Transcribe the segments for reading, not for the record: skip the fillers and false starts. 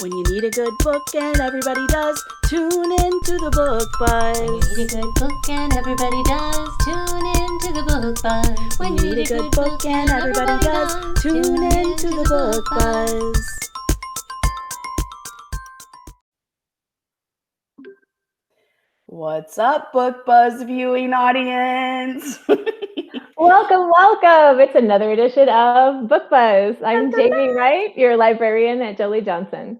When you need a good book and everybody does, tune in to the Book Buzz. When you need a good book and everybody does, tune in to the Book Buzz. When you need a good book and everybody does, tune in to the Book Buzz. What's up, Book Buzz viewing audience? Welcome. It's another edition of Book Buzz. I'm Jamie Wright, your librarian at Jolie Johnson.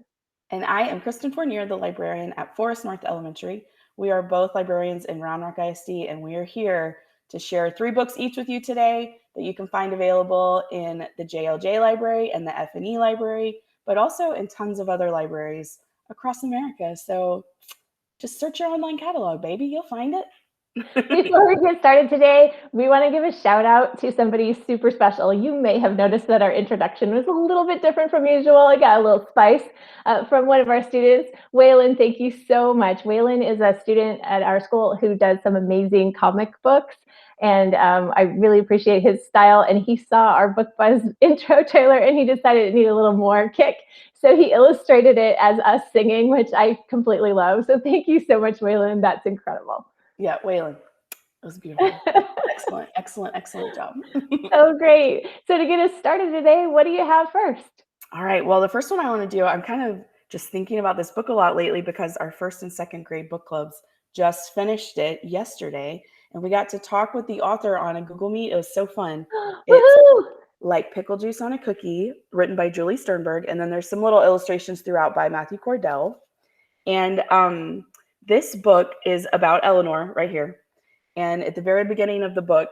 And I am Kristen Fournier, the librarian at Forest North Elementary. We are both librarians in Round Rock ISD, and we are here to share 3 books each with you today that you can find available in the JLJ library and the F&E library, but also in tons of other libraries across America. So just search your online catalog, baby. You'll find it. Before we get started today, we want to give a shout out to somebody super special. You may have noticed that our introduction was a little bit different from usual. I got a little spice from one of our students. Waylon, thank you so much. Waylon is a student at our school who does some amazing comic books. And I really appreciate his style. And he saw our Book Buzz intro trailer and he decided it needed a little more kick. So he illustrated it as us singing, which I completely love. So thank you so much, Waylon. That's incredible. Yeah, Waylon. It was beautiful. Excellent job. Oh, great. So to get us started today, what do you have first? All right. Well, the first one I want to do, I'm kind of just thinking about this book a lot lately because our 1st and 2nd grade book clubs just finished it yesterday. And we got to talk with the author on a Google Meet. It was so fun. It's Like Pickle Juice on a Cookie, written by Julie Sternberg. And then there's some little illustrations throughout by Matthew Cordell. And this book is about Eleanor right here. And at the very beginning of the book,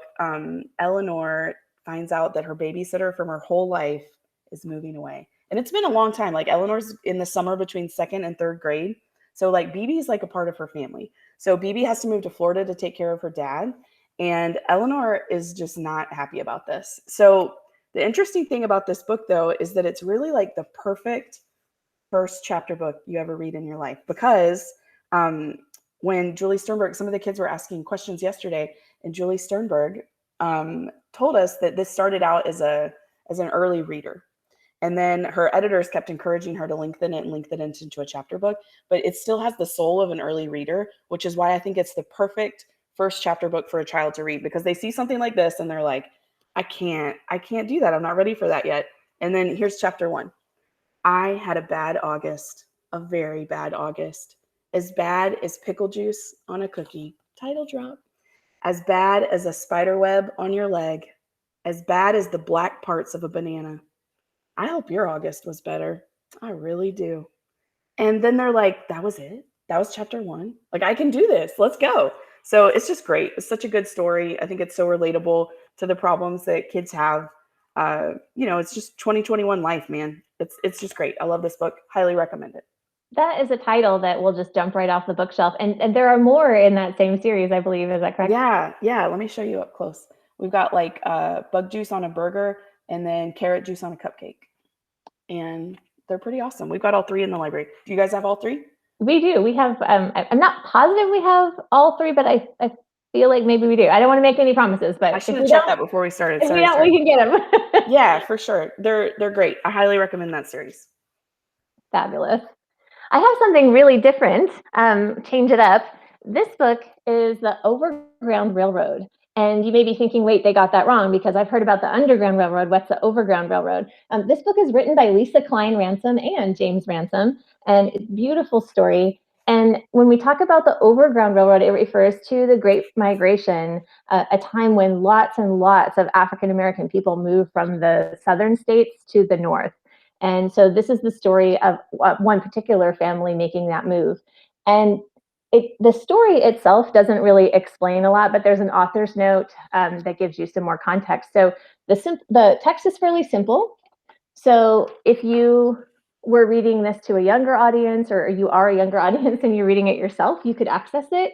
Eleanor finds out that her babysitter from her whole life is moving away. And it's been a long time. Like Eleanor's in the summer between 2nd and 3rd grade. So like BB is like a part of her family. So BB has to move to Florida to take care of her dad. And Eleanor is just not happy about this. So the interesting thing about this book, though, is that it's really like the perfect first chapter book you ever read in your life. Because when Julie Sternberg, some of the kids were asking questions yesterday, and Julie Sternberg told us that this started out as an early reader. And then her editors kept encouraging her to lengthen it into a chapter book, but it still has the soul of an early reader, which is why I think it's the perfect first chapter book for a child to read, because they see something like this and they're like, I can't do that. I'm not ready for that yet. And then here's chapter 1. I had a bad August, a very bad August. As bad as pickle juice on a cookie, title drop. As bad as a spider web on your leg. As bad as the black parts of a banana. I hope your August was better. I really do. And then they're like, that was it? That was chapter 1? Like, I can do this. Let's go. So it's just great. It's such a good story. I think it's so relatable to the problems that kids have. It's just 2021 life, man. It's just great. I love this book. Highly recommend it. That is a title that will just jump right off the bookshelf. And there are more in that same series, I believe. Is that correct? Yeah. Let me show you up close. We've got like bug juice on a burger and then carrot juice on a cupcake. And they're pretty awesome. We've got all 3 in the library. Do you guys have all 3? We do. We have, I'm not positive we have all 3, but I feel like maybe we do. I don't want to make any promises, but I should have checked that before we started. If we don't, we can get them. Yeah, for sure. They're great. I highly recommend that series. Fabulous. I have something really different. Change it up. This book is the Overground Railroad. And you may be thinking, wait, they got that wrong, because I've heard about the Underground Railroad. What's the Overground Railroad? This book is written by Lisa Klein Ransom and James Ransom, and it's a beautiful story. And when we talk about the Overground Railroad, it refers to the Great Migration, a time when lots and lots of African-American people moved from the southern states to the north. And so this is the story of one particular family making that move. And the story itself doesn't really explain a lot, but there's an author's note that gives you some more context. So the text is fairly simple. So if you were reading this to a younger audience, or you are a younger audience and you're reading it yourself, you could access it.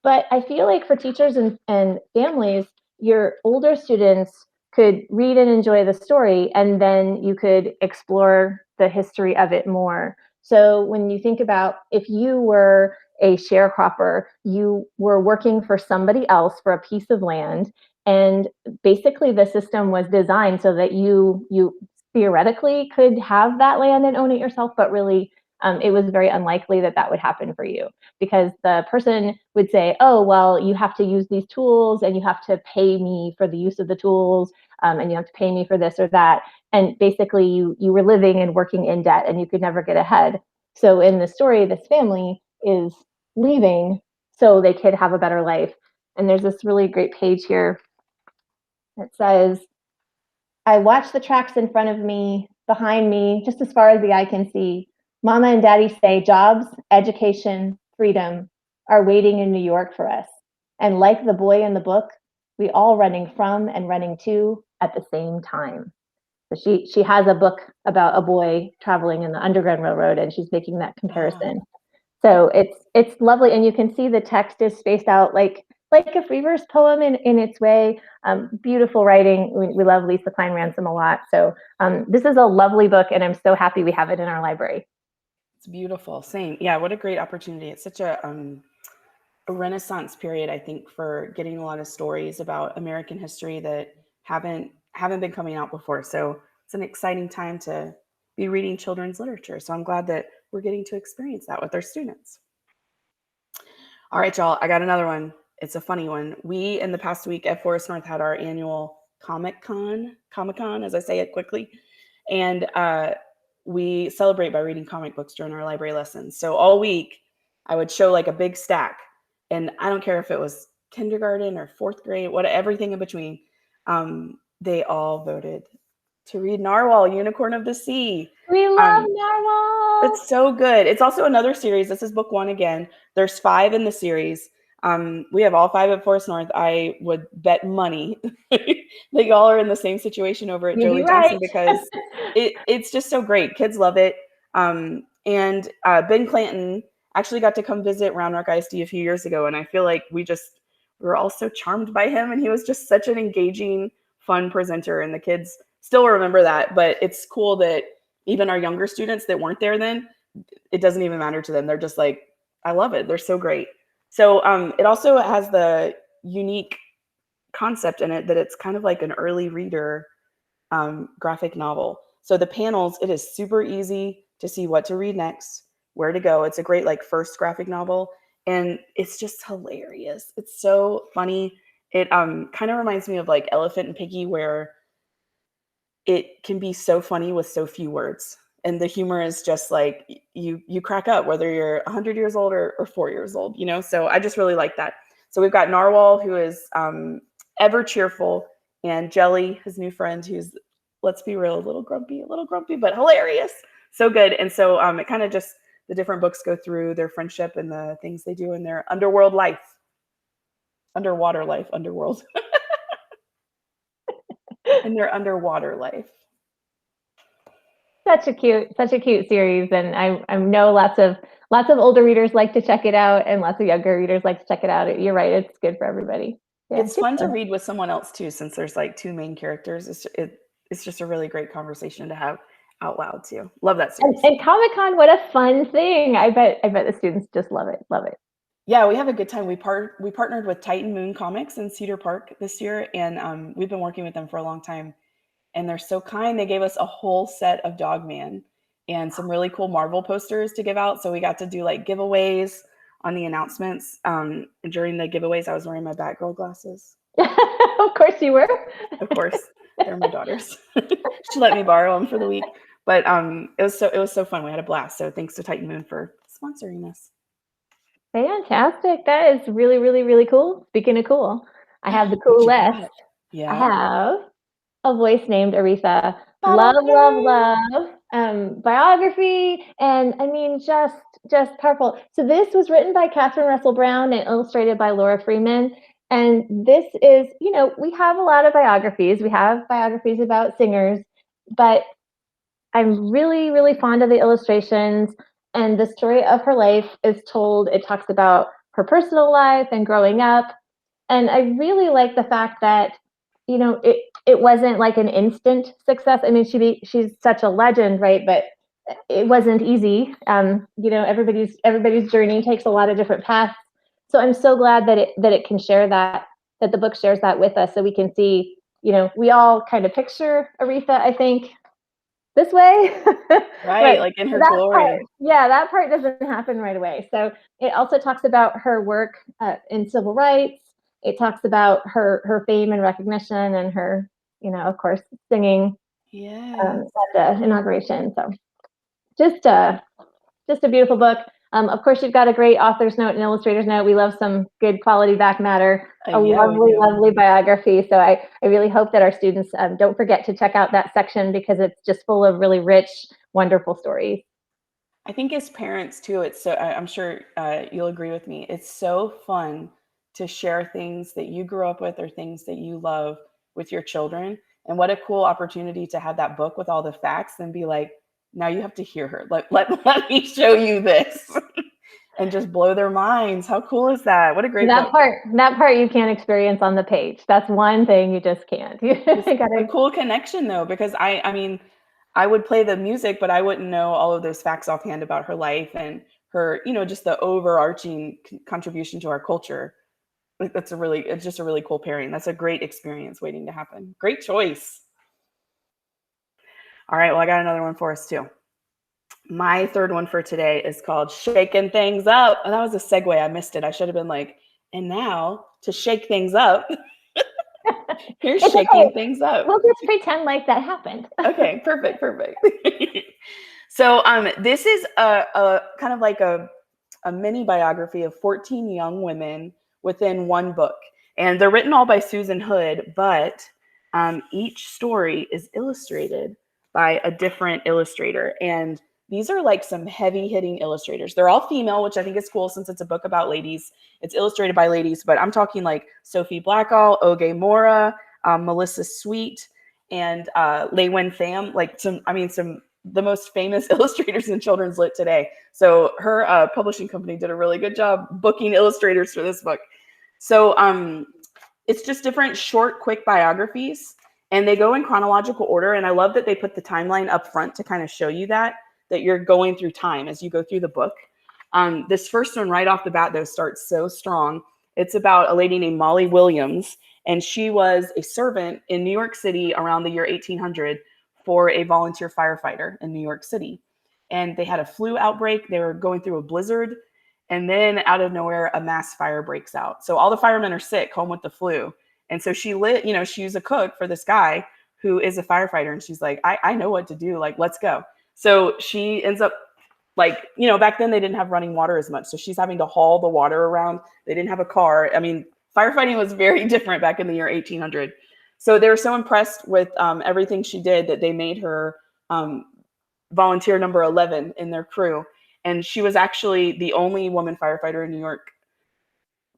But I feel like for teachers and families, your older students could read and enjoy the story, and then you could explore the history of it more. So when you think about, if you were a sharecropper, you were working for somebody else for a piece of land, and basically the system was designed so that you theoretically could have that land and own it yourself, but really it was very unlikely that that would happen for you, because the person would say, oh, well, you have to use these tools and you have to pay me for the use of the tools, and you have to pay me for this or that. And basically you were living and working in debt and you could never get ahead. So in the story, this family is leaving so they could have a better life. And there's this really great page here that says, I watch the tracks in front of me, behind me, just as far as the eye can see. Mama and Daddy say jobs, education, freedom are waiting in New York for us. And like the boy in the book, we all running from and running to at the same time. So she has a book about a boy traveling in the Underground Railroad, and she's making that comparison. So it's lovely, and you can see the text is spaced out like a free verse poem in its way. Beautiful writing. We love Lisa Klein Ransom a lot. So this is a lovely book, and I'm so happy we have it in our library. It's beautiful. Same. Yeah, what a great opportunity. It's such a renaissance period, I think, for getting a lot of stories about American history that haven't been coming out before. So it's an exciting time to be reading children's literature. So I'm glad that we're getting to experience that with our students. All right, y'all, I got another one. It's a funny one. We, in the past week at Forest North, had our annual Comic-Con, as I say it quickly. And we celebrate by reading comic books during our library lessons. So all week, I would show like a big stack. And I don't care if it was kindergarten or fourth grade, everything in between. They all voted to read Narwhal, Unicorn of the Sea. We love Narwhal. It's so good. It's also another series. This is book 1 again. There's 5 in the series. We have all 5 at Forest North. I would bet money that y'all are in the same situation over at Jolie Johnson, because it's just so great. Kids love it. And Ben Clanton actually got to come visit Round Rock ISD a few years ago, and I feel like we were all so charmed by him, and he was just such an engaging, fun presenter, and the kids still remember that. But it's cool that even our younger students that weren't there then, it doesn't even matter to them. They're just like, I love it. They're so great. So it also has the unique concept in it that it's kind of like an early reader graphic novel. So the panels, it is super easy to see what to read next, where to go. It's a great like first graphic novel, and it's just hilarious. It's so funny. It kind of reminds me of like Elephant and Piggy, where it can be so funny with so few words. And the humor is just like, you crack up whether you're 100 years old or 4 years old, you know? So I just really like that. So we've got Narwhal, who is ever cheerful, and Jelly, his new friend, who's, let's be real, a little grumpy, but hilarious. So good. And so it kind of just, the different books go through their friendship and the things they do in their underworld life. Underwater life, underworld. In their underwater life. Such a cute series, and I know lots of older readers like to check it out, and lots of younger readers like to check it out. You're right; it's good for everybody. Yeah, it's fun to read with someone else too, since there's like 2 main characters. It's just a really great conversation to have out loud too. Love that series. And Comic-Con, what a fun thing! I bet the students just love it. Yeah, we have a good time. We partnered with Titan Moon Comics in Cedar Park this year, and we've been working with them for a long time. And they're so kind. They gave us a whole set of Dogman and some really cool Marvel posters to give out. So we got to do like giveaways on the announcements. During the giveaways, I was wearing my Batgirl glasses. Of course you were. Of course, they're my daughters. She let me borrow them for the week. But it was so fun. We had a blast. So thanks to Titan Moon for sponsoring us. Fantastic. That is really, really, really cool. Speaking of cool, I have the cool list. Yeah. I have A Voice Named Aretha. Love. Biography, and I mean, just powerful. So this was written by Catherine Russell Brown and illustrated by Laura Freeman. And this is, we have a lot of biographies. We have biographies about singers, but I'm really, really fond of the illustrations. And the story of her life is told. It talks about her personal life and growing up. And I really like the fact that, it wasn't like an instant success. I mean, she's such a legend, right? But it wasn't easy. Everybody's journey takes a lot of different paths. So I'm so glad that it can share that the book shares that with us, so we can see, we all kind of picture Aretha, I think, this way. Right, But like in her that part, glory. yeah, that part doesn't happen right away. So it also talks about her work in civil rights. It talks about her fame and recognition and her, of course, singing Yes. at the inauguration. So just just a beautiful book. Of course, you've got a great author's note and illustrator's note. We love some good quality back matter, a Yeah, we lovely, do. lovely biography. So I really hope that our students don't forget to check out that section because it's just full of really rich, wonderful stories. I think as parents too, it's so, I'm sure you'll agree with me. It's so fun to share things that you grew up with or things that you love with your children. And what a cool opportunity to have that book with all the facts and be like, now you have to hear her. Let me show you this and just blow their minds. How cool is that? What a great book. That part you can't experience on the page. That's one thing you just can't. You Just a gotta. cool connection though, because I mean, I would play the music, but I wouldn't know all of those facts offhand about her life and her, just the overarching contribution to our culture. Like it's just a really cool pairing. That's a great experience waiting to happen. Great choice. All right, well, I got another one for us too. My third one for today is called Shaking Things Up. Oh, that was a segue. I missed it. I should have been like, and now to shake things up, here's It's shaking okay. things up. We'll just pretend like that happened. Okay, perfect. So this is a kind of like a mini biography of 14 young women within one book. And they're written all by Susan Hood, but each story is illustrated by a different illustrator. And these are like some heavy hitting illustrators. They're all female, which I think is cool since it's a book about ladies. It's illustrated by ladies, but I'm talking like Sophie Blackall, Oge Mora, Melissa Sweet, and Lei Wen Pham. Like some the most famous illustrators in children's lit today. So her publishing company did a really good job booking illustrators for this book. So it's just different short, quick biographies, and they go in chronological order. And I love that they put the timeline up front to kind of show you that you're going through time as you go through the book. This first one right off the bat, though, starts so strong. It's about a lady named Molly Williams, and she was a servant in New York City around the year 1800 for a volunteer firefighter in New York City. And they had a flu outbreak. They were going through a blizzard. And then out of nowhere, a mass fire breaks out. So all the firemen are sick, home with the flu. And so she's a cook for this guy who is a firefighter. And she's like, I know what to do. Like, let's go. So she ends up back then they didn't have running water as much. So she's having to haul the water around. They didn't have a car. I mean, firefighting was very different back in the year 1800. So they were so impressed with everything she did that they made her volunteer number 11 in their crew. And she was actually the only woman firefighter in New York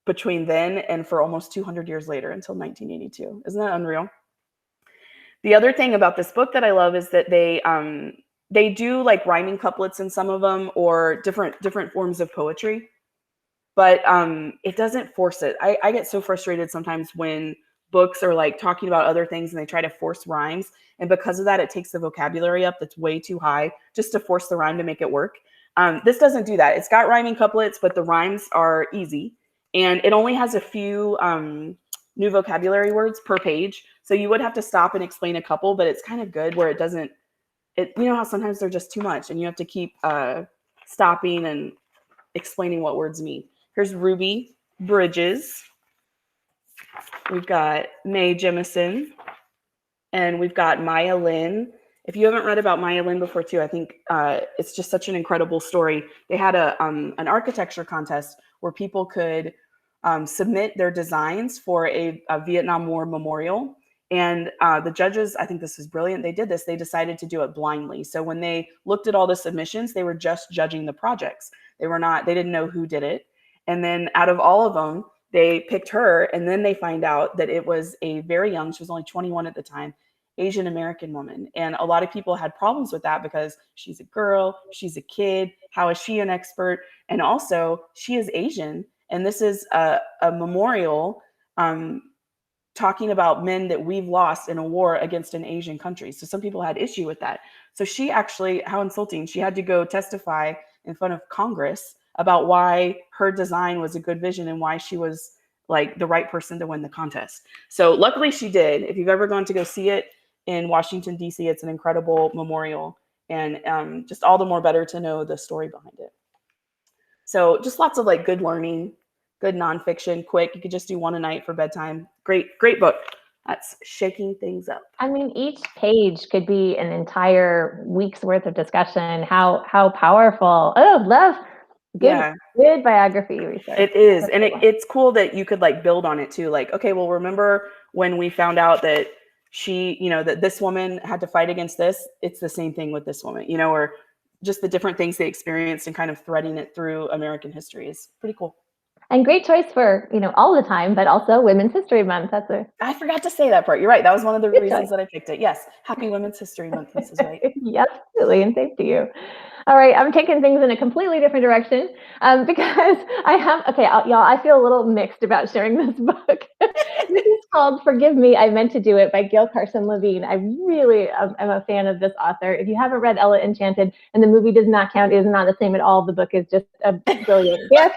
between then and for almost 200 years later until 1982. Isn't that unreal? The other thing about this book that I love is that they do like rhyming couplets in some of them or different forms of poetry, but it doesn't force it. I get so frustrated sometimes when books are like talking about other things and they try to force rhymes. And because of that, it takes the vocabulary up that's way too high just to force the rhyme to make it work. This doesn't do that. It's got rhyming couplets, but the rhymes are easy. And it only has a few new vocabulary words per page. So you would have to stop and explain a couple, but it's kind of good where it doesn't, you know how sometimes they're just too much and you have to keep stopping and explaining what words mean. Here's Ruby Bridges. We've got Mae Jemison, and we've got Maya Lin. If you haven't read about Maya Lin before too, I think it's just such an incredible story. They had an architecture contest where people could submit their designs for a Vietnam War memorial. And the judges, I think this is brilliant. They did this. They decided to do it blindly. So when they looked at all the submissions, they were just judging the projects. They didn't know who did it. And then out of all of them, they picked her. And then they find out that it was a very young, she was only 21 at the time, Asian American woman. And a lot of people had problems with that because she's a girl, she's a kid. How is she an expert? And also, she is Asian. And this is a memorial talking about men that we've lost in a war against an Asian country. So some people had issue with that. So she actually, how insulting, she had to go testify in front of Congress about why her design was a good vision and why she was like the right person to win the contest. So luckily she did. If you've ever gone to go see it in Washington, D.C. It's an incredible memorial, and just all the more better to know the story behind it. So just lots of like good learning, good nonfiction, quick. You could just do one a night for bedtime. Great book. That's shaking things up. I mean, each page could be an entire week's worth of discussion. How powerful. Oh, love. Good biography research. It is. And it's cool that you could like build on it too. Like, okay, well, remember when we found out that that this woman had to fight against this? It's the same thing with this woman, or just the different things they experienced and kind of threading it through American history is pretty cool. And great choice for, all the time, but also Women's History Month. I forgot to say that part. You're right. That was one of the reasons that I picked it. Yes. Happy Women's History Month, Mrs. White. Yes, absolutely. And same to you. All right. I'm taking things in a completely different direction because y'all, I feel a little mixed about sharing this book. This is called Forgive Me, I Meant to Do It by Gail Carson Levine. I really am a fan of this author. If you haven't read Ella Enchanted, and the movie does not count, it is not the same at all. The book is just a brilliant gift.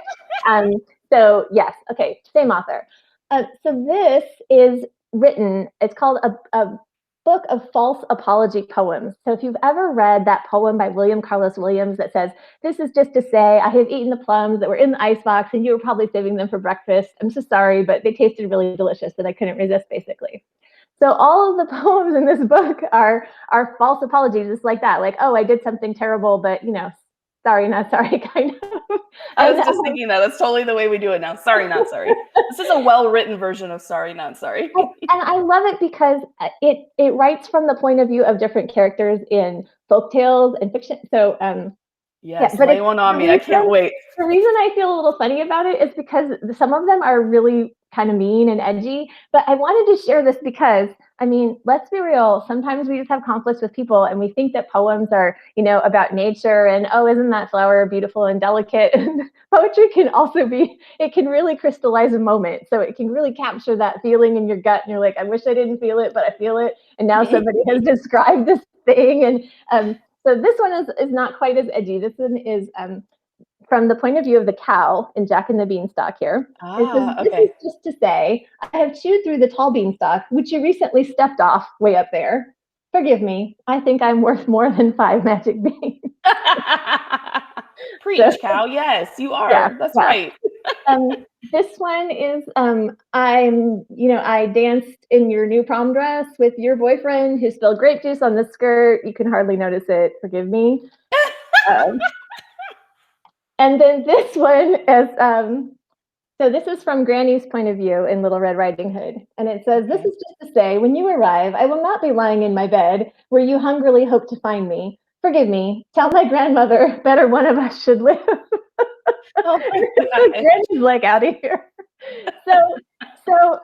So yes, okay, same author. So this is written, it's called a book of false apology poems. So if you've ever read that poem by William Carlos Williams that says, this is just to say, I have eaten the plums that were in the icebox and you were probably saving them for breakfast. I'm so sorry, but they tasted really delicious and I couldn't resist, basically. So all of the poems in this book are false apologies, just like that. Like, oh, I did something terrible, but sorry, not sorry, kind of. I was just thinking that's totally the way we do it now. Sorry, not sorry. This is a well-written version of sorry, not sorry. And I love it because it writes from the point of view of different characters in folktales and fiction. So yes, lay one on me. I can't wait. The reason I feel a little funny about it is because some of them are really kind of mean and edgy, but I wanted to share this because, I mean, let's be real. Sometimes we just have conflicts with people and we think that poems are, about nature and, oh, isn't that flower beautiful and delicate? And poetry can also it can really crystallize a moment. So it can really capture that feeling in your gut. And you're like, I wish I didn't feel it, but I feel it. And now somebody has described this thing. And so this one is not quite as edgy. This one is from the point of view of the cow in Jack and the Beanstalk here. It says, this is just to say, I have chewed through the tall beanstalk, which you recently stepped off way up there. Forgive me. I think I'm worth more than 5 magic beans. Preach, cow. Yes, you are. Yeah, that's right. This one is, I danced in your new prom dress with your boyfriend who spilled grape juice on the skirt. You can hardly notice it. Forgive me. And then this one is, so this is from Granny's point of view in Little Red Riding Hood. And it says, this is just to say, when you arrive, I will not be lying in my bed where you hungrily hope to find me. Forgive me. Tell my grandmother, better one of us should live. Oh Granny's like, out of here. So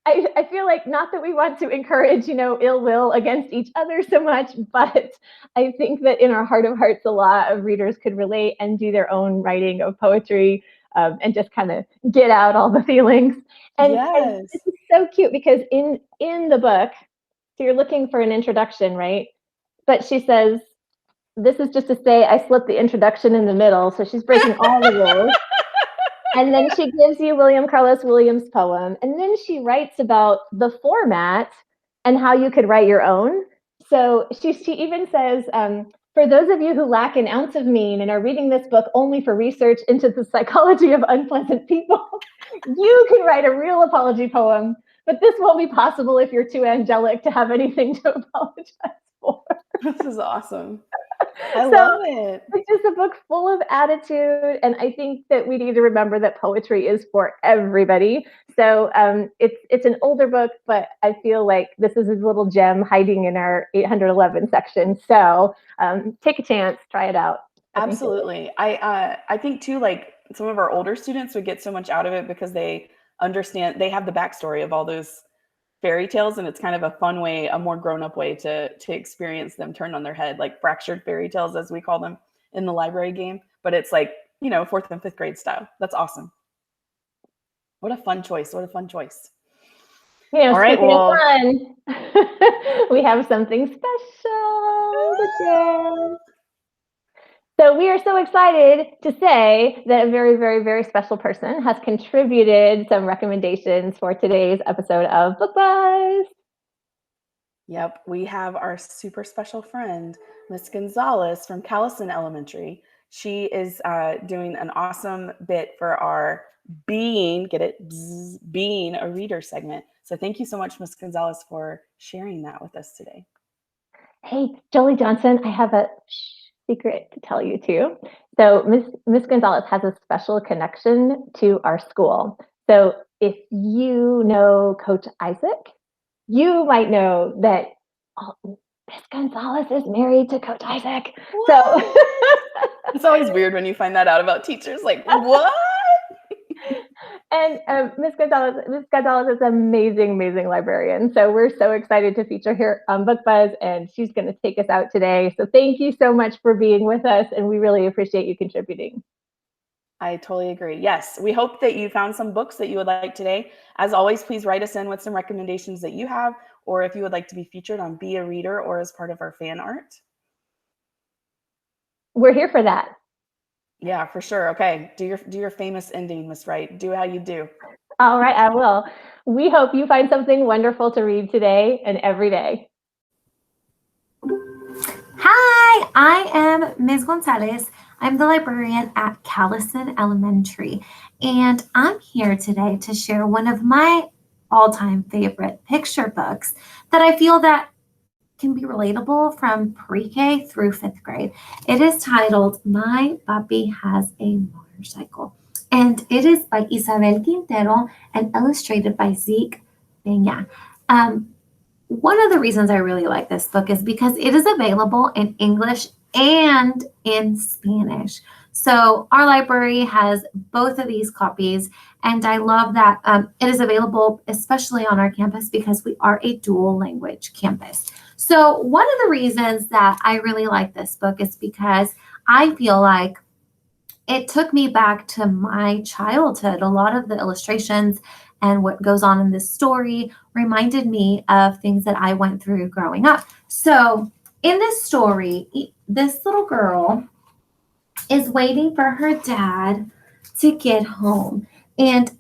I feel like, not that we want to encourage, ill will against each other so much, but I think that in our heart of hearts, a lot of readers could relate and do their own writing of poetry and just kind of get out all the feelings. And this is so cute because in the book, so you're looking for an introduction, right? But she says, this is just to say, I slipped the introduction in the middle. So she's breaking all the rules. And then she gives you William Carlos Williams' poem. And then she writes about the format and how you could write your own. So she even says, for those of you who lack an ounce of mean and are reading this book only for research into the psychology of unpleasant people, you can write a real apology poem. But this won't be possible if you're too angelic to have anything to apologize for. This is awesome. I love it. It's just a book full of attitude, and I think that we need to remember that poetry is for everybody. So it's an older book, but I feel like this is a little gem hiding in our 811 section. So take a chance, try it out. Absolutely. I think too, like some of our older students would get so much out of it because they understand, they have the backstory of all those fairy tales, and it's kind of a fun way, a more grown-up way to experience them turned on their head, like fractured fairy tales, as we call them in the library game. But it's like, 4th and 5th grade style. That's awesome. What a fun choice. What a fun choice. All right, well, fun. We have something special to share. So we are so excited to say that a very, very, very special person has contributed some recommendations for today's episode of Book Buzz. Yep, we have our super special friend, Miss Gonzalez from Callison Elementary. She is doing an awesome bit for our being, get it, Bzz, being a reader segment. So thank you so much, Miss Gonzalez, for sharing that with us today. Hey, Jolie Johnson, I have a secret to tell you too. So Miss Gonzalez has a special connection to our school. So if you know Coach Isaac, you might know that Miss Gonzalez is married to Coach Isaac. What? So It's always weird when you find that out about teachers. Like, what? and Miss Gonzalez is an amazing, amazing librarian. So we're so excited to feature her on Book Buzz, and she's going to take us out today. So thank you so much for being with us, and we really appreciate you contributing. I totally agree. Yes, we hope that you found some books that you would like today. As always, please write us in with some recommendations that you have, or if you would like to be featured on Be a Reader or as part of our fan art. We're here for that. Yeah, for sure. Okay, do your famous ending, Miss Wright. Do how you do. All right, I will. We hope you find something wonderful to read today and every day. Hi, I am Ms. Gonzalez. I'm the librarian at Callison Elementary, and I'm here today to share one of my all-time favorite picture books that I feel that can be relatable from pre-K through 5th grade. It is titled My Papi Has a Motorcycle, and it is by Isabel Quintero and illustrated by Zeke Peña. One of the reasons I really like this book is because it is available in English and in Spanish. So our library has both of these copies, and I love that it is available especially on our campus because we are a dual language campus. So one of the reasons that I really like this book is because I feel like it took me back to my childhood. A lot of the illustrations and what goes on in this story reminded me of things that I went through growing up. So in this story, this little girl is waiting for her dad to get home. And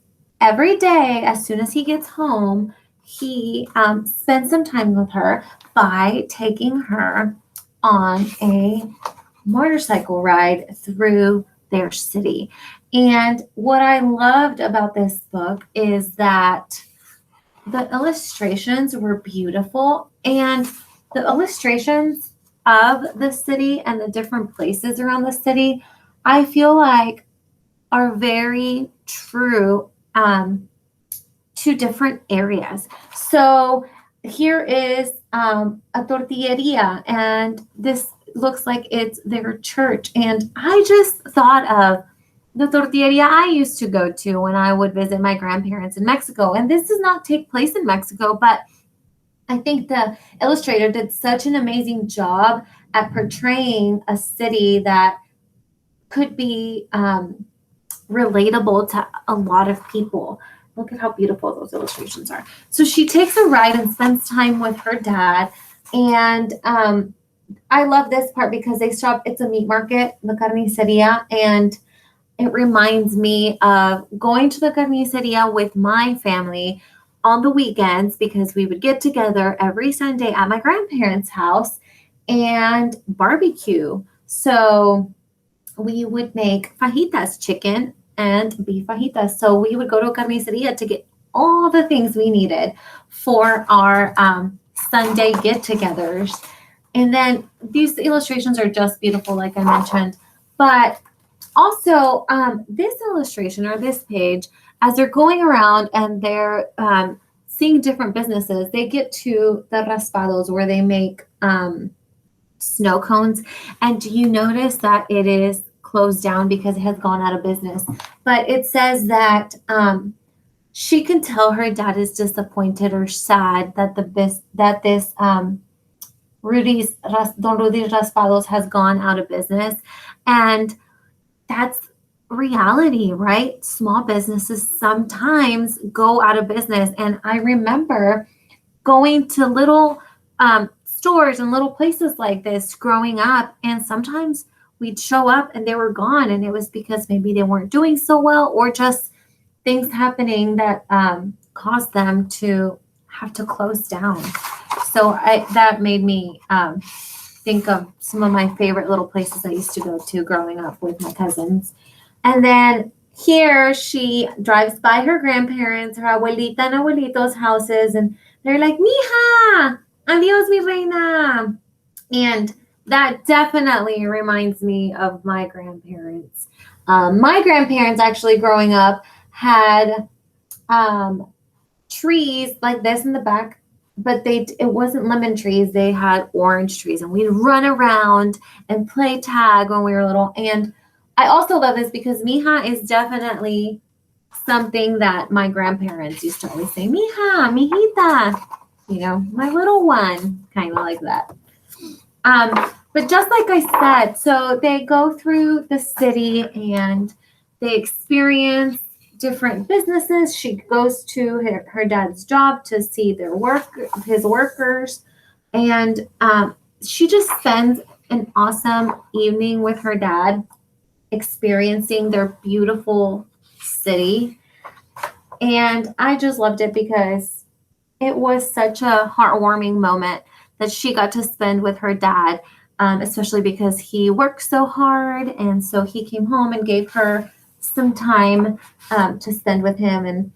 every day, as soon as he gets home, he spends some time with her by taking her on a motorcycle ride through their city. And what I loved about this book is that the illustrations were beautiful, and the illustrations of the city and the different places around the city, I feel like are very true to different areas. So here is a tortilleria, and this looks like it's their church. And I just thought of the tortilleria I used to go to when I would visit my grandparents in Mexico. And this does not take place in Mexico, but I think the illustrator did such an amazing job at portraying a city that could be relatable to a lot of people. Look at how beautiful those illustrations are. So she takes a ride and spends time with her dad. And I love this part because they stop, it's a meat market, the carniceria, and it reminds me of going to the carniceria with my family on the weekends because we would get together every Sunday at my grandparents' house and barbecue. So we would make fajitas, chicken and beef fajitas. So we would go to a carniceria to get all the things we needed for our Sunday get-togethers. And then these illustrations are just beautiful, like I mentioned. But also, this illustration or this page, as they're going around and they're seeing different businesses, they get to the raspados where they make snow cones. And do you notice that it is closed down because it has gone out of business? But it says that she can tell her dad is disappointed or sad that this Don Rudy's Raspados has gone out of business. And that's reality, right? Small businesses sometimes go out of business. And I remember going to little stores and little places like this growing up, and sometimes we'd show up and they were gone, and it was because maybe they weren't doing so well or just things happening that caused them to have to close down. So that made me think of some of my favorite little places I used to go to growing up with my cousins. And then here she drives by her grandparents, her abuelita and abuelito's houses, and they're like, "Mija, adios, mi reina." And that definitely reminds me of my grandparents. My grandparents actually growing up had trees like this in the back, but it wasn't lemon trees. They had orange trees, and we'd run around and play tag when we were little. And I also love this because mija is definitely something that my grandparents used to always say, "Mija, mijita," my little one, kind of like that. But just like I said, so they go through the city and they experience different businesses. She goes to her dad's job to see his workers, and she just spends an awesome evening with her dad, experiencing their beautiful city. And I just loved it because it was such a heartwarming moment that she got to spend with her dad, especially because he worked so hard. And so he came home and gave her some time to spend with him. And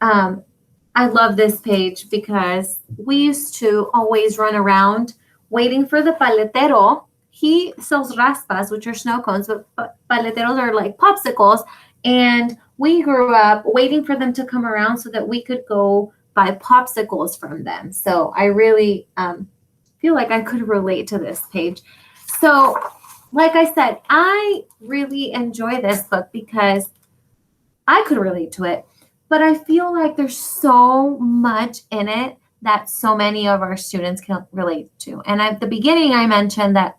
I love this page because we used to always run around waiting for the paletero. He sells raspas, which are snow cones, but paleteros are like popsicles. And we grew up waiting for them to come around so that we could go buy popsicles from them. So I really feel like I could relate to this page. So like I said, I really enjoy this book because I could relate to it, but I feel like there's so much in it that so many of our students can relate to. And at the beginning, I mentioned that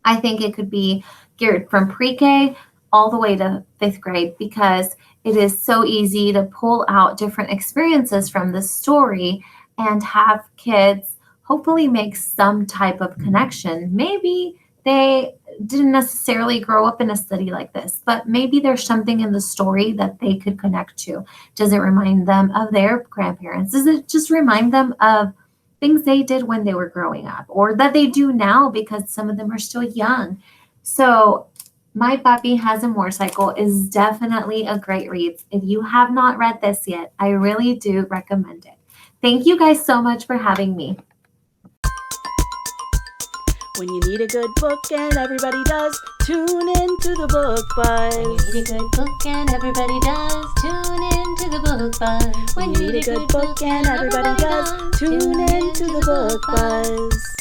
I think it could be geared from pre-K all the way to 5th grade because it is so easy to pull out different experiences from the story and have kids hopefully make some type of connection. Maybe they didn't necessarily grow up in a city like this, but maybe there's something in the story that they could connect to. Does it remind them of their grandparents? Does it just remind them of things they did when they were growing up or that they do now because some of them are still young? So My Papi Has a Motorcycle is definitely a great read. If you have not read this yet, I really do recommend it. Thank you guys so much for having me. When you need a good book and everybody does, tune in to the Book Buzz. When you need a good book and everybody does, tune in to the Book Buzz. When you need a good book and everybody does, tune in to the Book Buzz.